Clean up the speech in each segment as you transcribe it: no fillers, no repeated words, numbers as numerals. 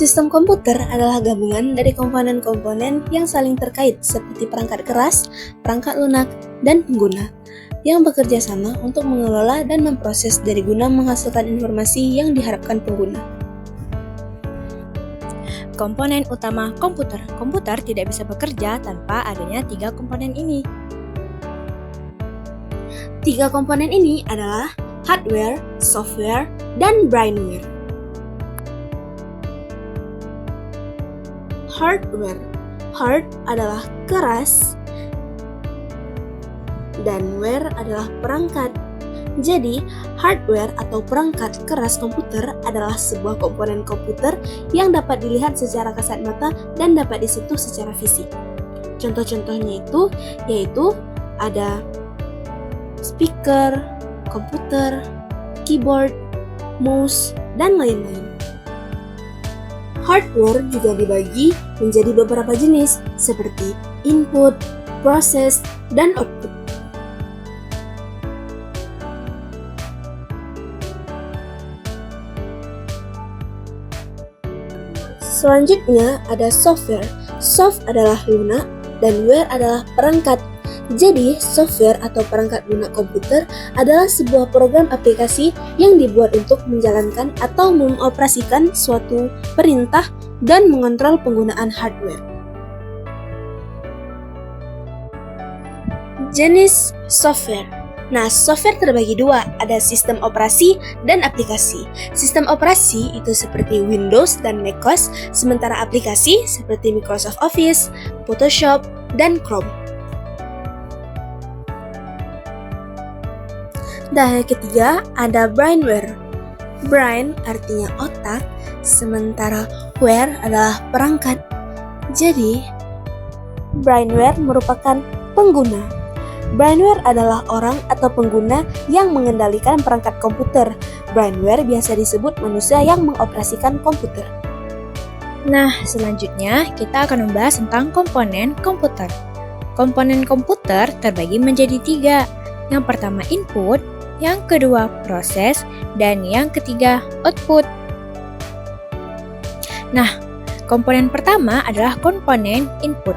Sistem komputer adalah gabungan dari komponen-komponen yang saling terkait seperti perangkat keras, perangkat lunak, dan pengguna yang bekerja sama untuk mengelola dan memproses dari guna menghasilkan informasi yang diharapkan pengguna. Komponen utama komputer. Komputer tidak bisa bekerja tanpa adanya 3 komponen ini. 3 komponen ini adalah hardware, software, dan brainware. Hardware. Hard adalah keras dan ware adalah perangkat. Jadi, hardware atau perangkat keras komputer adalah sebuah komponen komputer yang dapat dilihat secara kasat mata dan dapat disentuh secara fisik. Contoh-contohnya yaitu ada speaker, komputer, keyboard, mouse, dan lain-lain. Hardware juga dibagi menjadi beberapa jenis seperti input, proses, dan output. Selanjutnya ada software. Soft adalah lunak dan ware adalah perangkat. Jadi, software atau perangkat lunak komputer adalah sebuah program aplikasi yang dibuat untuk menjalankan atau mengoperasikan suatu perintah dan mengontrol penggunaan hardware. Jenis software. Nah, software terbagi 2, ada sistem operasi dan aplikasi. Sistem operasi itu seperti Windows dan macOS, sementara aplikasi seperti Microsoft Office, Photoshop, dan Chrome. Dan yang ketiga ada brainware. Brain artinya otak, sementara ware adalah perangkat. Jadi, brainware merupakan pengguna. Brainware adalah orang atau pengguna yang mengendalikan perangkat komputer. Brainware biasa disebut manusia yang mengoperasikan komputer. Nah, selanjutnya kita akan membahas tentang komponen komputer. Komponen komputer terbagi menjadi 3. Yang pertama input, yang kedua proses, dan yang ketiga output. Nah, komponen pertama adalah komponen input.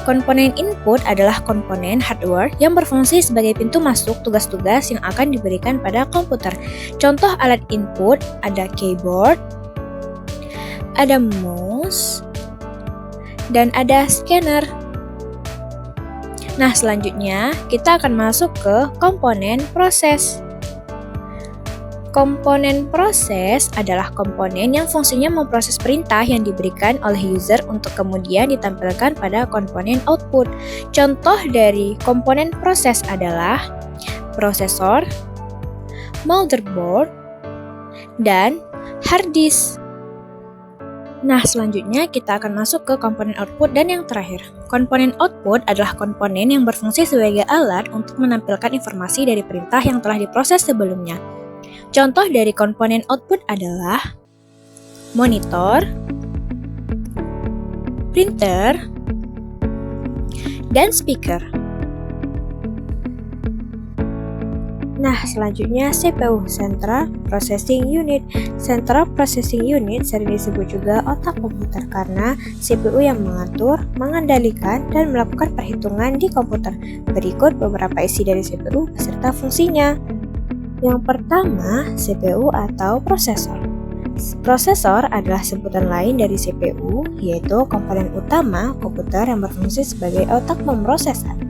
Komponen input adalah komponen hardware yang berfungsi sebagai pintu masuk tugas-tugas yang akan diberikan pada komputer. Contoh alat input ada keyboard, ada mouse, dan ada scanner. Nah, selanjutnya kita akan masuk ke komponen proses. Komponen proses adalah komponen yang fungsinya memproses perintah yang diberikan oleh user untuk kemudian ditampilkan pada komponen output. Contoh dari komponen proses adalah prosesor, motherboard, dan hard disk. Nah, selanjutnya kita akan masuk ke komponen output dan yang terakhir. Komponen output adalah komponen yang berfungsi sebagai alat untuk menampilkan informasi dari perintah yang telah diproses sebelumnya. Contoh dari komponen output adalah monitor, printer, dan speaker. Nah, selanjutnya CPU, Central Processing Unit. Central Processing Unit sering disebut juga otak komputer karena CPU yang mengatur, mengendalikan, dan melakukan perhitungan di komputer. Berikut beberapa isi dari CPU beserta fungsinya. Yang pertama, CPU atau prosesor. Prosesor adalah sebutan lain dari CPU, yaitu komponen utama komputer yang berfungsi sebagai otak pemrosesan.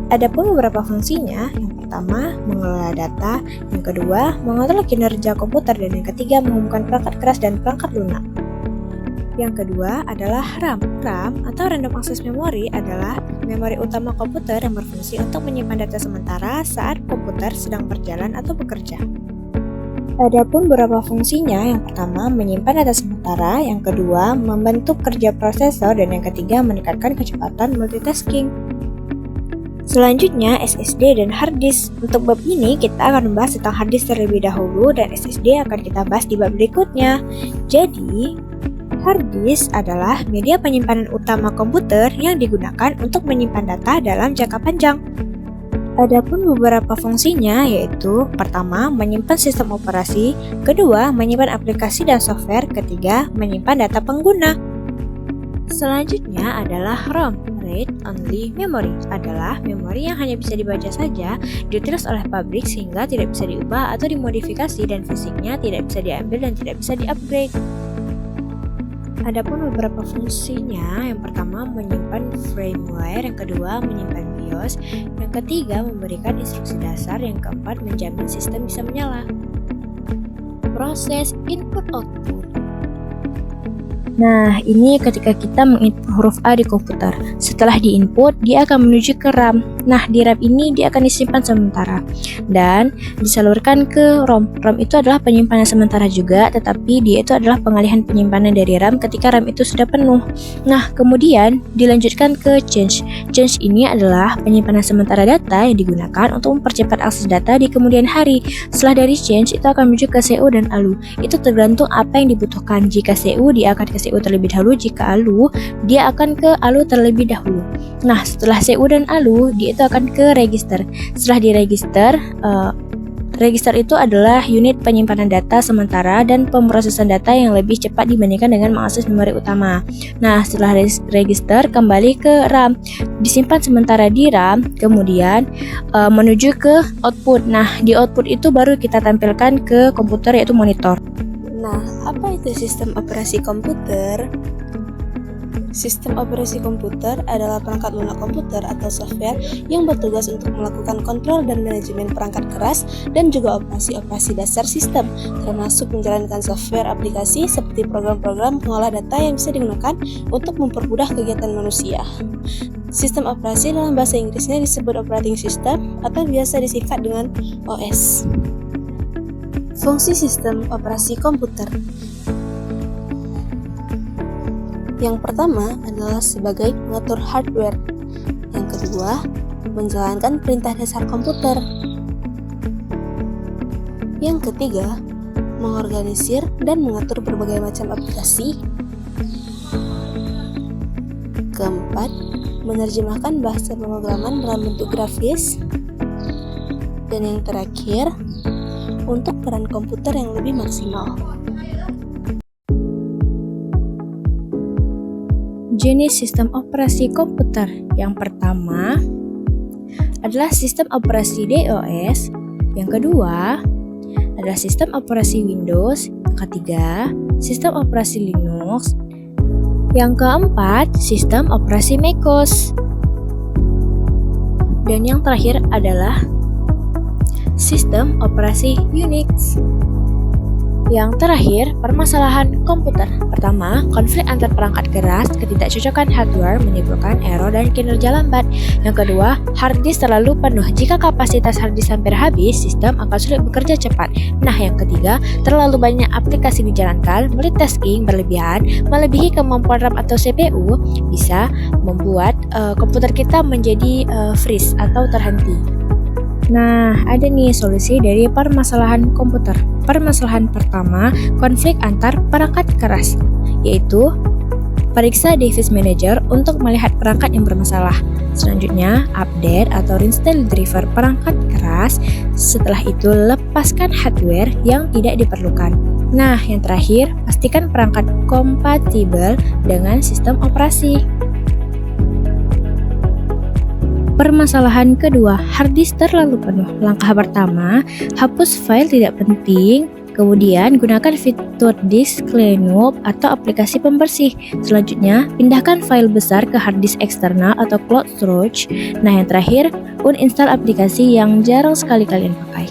Adapun beberapa fungsinya, yang pertama, mengelola data, yang kedua, mengontrol kinerja komputer, dan yang ketiga, mengumumkan perangkat keras dan perangkat lunak. Yang kedua adalah RAM. RAM atau Random Access Memory adalah memori utama komputer yang berfungsi untuk menyimpan data sementara saat komputer sedang berjalan atau bekerja. Adapun beberapa fungsinya, yang pertama menyimpan data sementara, yang kedua membentuk kerja prosesor, dan yang ketiga meningkatkan kecepatan multitasking. Selanjutnya SSD dan hard disk. Untuk bab ini kita akan membahas tentang hard disk terlebih dahulu dan SSD akan kita bahas di bab berikutnya. Jadi, hard disk adalah media penyimpanan utama komputer yang digunakan untuk menyimpan data dalam jangka panjang. Adapun beberapa fungsinya yaitu pertama, menyimpan sistem operasi, kedua, menyimpan aplikasi dan software, ketiga, menyimpan data pengguna. Selanjutnya adalah ROM, Read Only Memory, adalah memori yang hanya bisa dibaca saja, ditulis oleh pabrik sehingga tidak bisa diubah atau dimodifikasi dan fisiknya tidak bisa diambil dan tidak bisa di-upgrade. Adapun beberapa fungsinya, yang pertama menyimpan firmware, yang kedua menyimpan BIOS, yang ketiga memberikan instruksi dasar, yang keempat menjamin sistem bisa menyala. Proses input-output. Nah, ini ketika kita menginput huruf A di komputer. Setelah diinput, dia akan menuju ke RAM. Nah, di RAM ini dia akan disimpan sementara dan disalurkan ke ROM. ROM itu adalah penyimpanan sementara juga, tetapi dia itu adalah pengalihan penyimpanan dari RAM ketika RAM itu sudah penuh. Nah, kemudian dilanjutkan ke change. Change ini adalah penyimpanan sementara data yang digunakan untuk mempercepat akses data di kemudian hari. Setelah dari change, itu akan menuju ke CO dan ALU. Itu tergantung apa yang dibutuhkan. Jika CO, dia akan ke CO terlebih dahulu, jika ALU, dia akan ke ALU terlebih dahulu. Nah, setelah CO dan ALU, dia itu akan ke register. Setelah diregister, register itu adalah unit penyimpanan data sementara dan pemrosesan data yang lebih cepat dibandingkan dengan mengakses memori utama. Nah, setelah register, kembali ke RAM, disimpan sementara di RAM, kemudian menuju ke output. Nah, di output itu baru kita tampilkan ke komputer, yaitu monitor. Nah, apa itu sistem operasi komputer? Sistem operasi komputer adalah perangkat lunak komputer atau software yang bertugas untuk melakukan kontrol dan manajemen perangkat keras dan juga operasi-operasi dasar sistem, termasuk menjalankan software aplikasi seperti program-program pengolah data yang bisa digunakan untuk mempermudah kegiatan manusia. Sistem operasi dalam bahasa Inggrisnya disebut operating system atau biasa disingkat dengan OS. Fungsi sistem operasi komputer. Yang pertama adalah sebagai pengatur hardware. Yang kedua, menjalankan perintah dasar komputer. Yang ketiga, mengorganisir dan mengatur berbagai macam aplikasi. Keempat, menerjemahkan bahasa pemrograman dalam bentuk grafis. Dan yang terakhir, untuk peran komputer yang lebih maksimal. Jenis sistem operasi komputer. Yang pertama adalah sistem operasi DOS, yang kedua adalah sistem operasi Windows, yang ketiga sistem operasi Linux, yang keempat sistem operasi MacOS, dan yang terakhir adalah sistem operasi Unix. Yang terakhir, permasalahan komputer. Pertama, konflik antar perangkat keras, ketidakcocokan hardware menimbulkan error dan kinerja lambat. Yang kedua, hard disk terlalu penuh. Jika kapasitas hard disk hampir habis, sistem akan sulit bekerja cepat. Nah, yang ketiga, terlalu banyak aplikasi dijalankan, multitasking berlebihan, melebihi kemampuan RAM atau CPU, bisa membuat komputer kita menjadi freeze atau terhenti. Nah, ada nih solusi dari permasalahan komputer. Permasalahan pertama, konflik antar perangkat keras, yaitu periksa device manager untuk melihat perangkat yang bermasalah. Selanjutnya, update atau reinstall driver perangkat keras. Setelah itu, lepaskan hardware yang tidak diperlukan. Nah, yang terakhir, pastikan perangkat kompatibel dengan sistem operasi. Permasalahan kedua, hard disk terlalu penuh. Langkah pertama, hapus file tidak penting. Kemudian, gunakan fitur disk cleanup atau aplikasi pembersih. Selanjutnya, pindahkan file besar ke hard disk eksternal atau cloud storage. Nah, yang terakhir, uninstall aplikasi yang jarang sekali kalian pakai.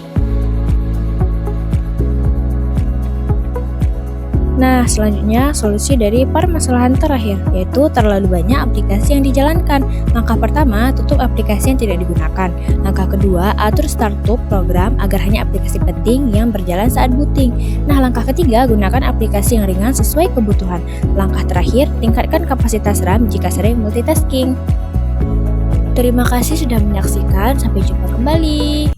Nah, selanjutnya solusi dari permasalahan terakhir, yaitu terlalu banyak aplikasi yang dijalankan. Langkah pertama, tutup aplikasi yang tidak digunakan. Langkah kedua, atur startup program agar hanya aplikasi penting yang berjalan saat booting. Nah, langkah ketiga, gunakan aplikasi yang ringan sesuai kebutuhan. Langkah terakhir, tingkatkan kapasitas RAM jika sering multitasking. Terima kasih sudah menyaksikan, sampai jumpa kembali.